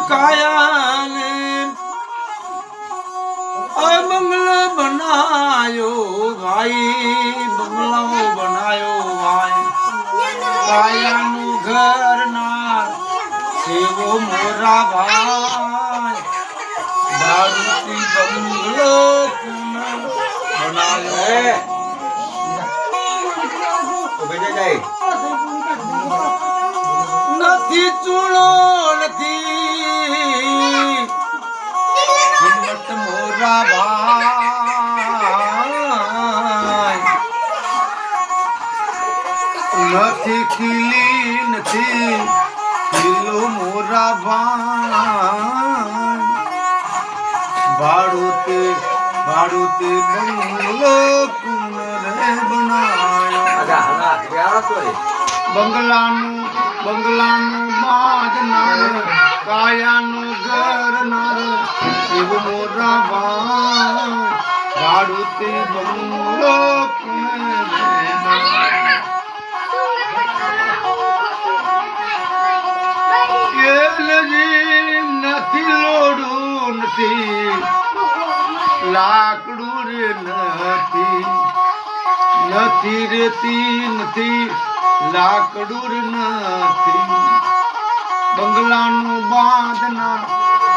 કાયાને બંગલો બનાયો ભાઈ, બંગલો બનાયો ભાઈ, કાયાનું ઘર ના સેવો મોરા ભાઈ, દારૂથી બંગલો બનાયો નથી ચૂણો નથી હિંમત મોરા ભાઈ, નથી ખીલી નથી ખીલો મોરા ભાઈ, ભાડુતે ભાડુતે બંગલો કુંવરે બનાયો, બંગલાનું બંગલાનું બાદ નાર, કાયાનું ઘર નાર, શિવ મોરા ભાઈ, ભાડુતે બંગલો નથી લોડું નથી લાકડું રે નથી, નથી રેતી નથી લાકડું રે નથી, બંગલાનું બાંધના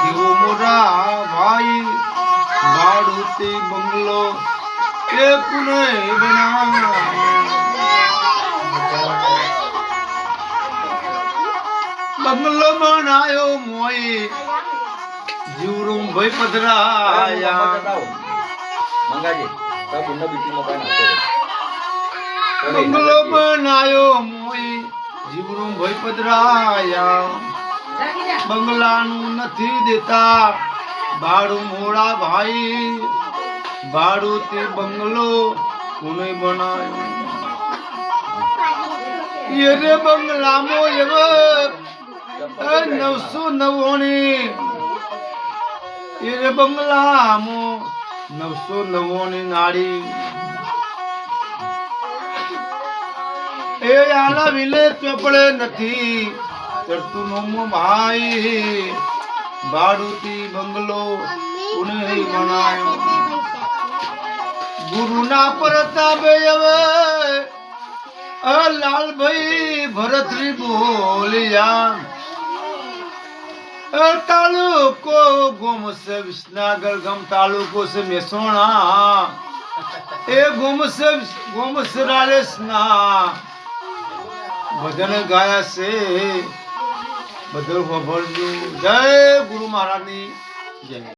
કેવો મોરા ભાઈ, ભાડુતે બંગલો એ પુણે બંગલો બનાયો મોઈ, જીવરું ભાઈ પધરાયા, બંગલો બનાયો મોઈ, જીવરું ભાઈ પધરાયા, બંગલાનું નથી દેતા ભાડું મોડા ભાઈ, ભાડુથી બંગલો કોને બનાયો, રે બંગલામાં એવો 999 એ બંગલામાં 999 નાડી, એ આલા વિલે ચોપડે નથી ચડતું નોમો ભાઈ, ભાડુથી બંગલો કોને બનાયો, ગુરુના પ્રતાપે હવે લાલભાઈ ભરતરી બોલિયા, તાલુકો ગોમ સે વિસનગર ગમ તાલુકો સે મહેસાણા, એ ગોમ સે રાજસ્થાન ભજન ગાયા છે, બધું ખબર. જય ગુરુ મહારાજની જય.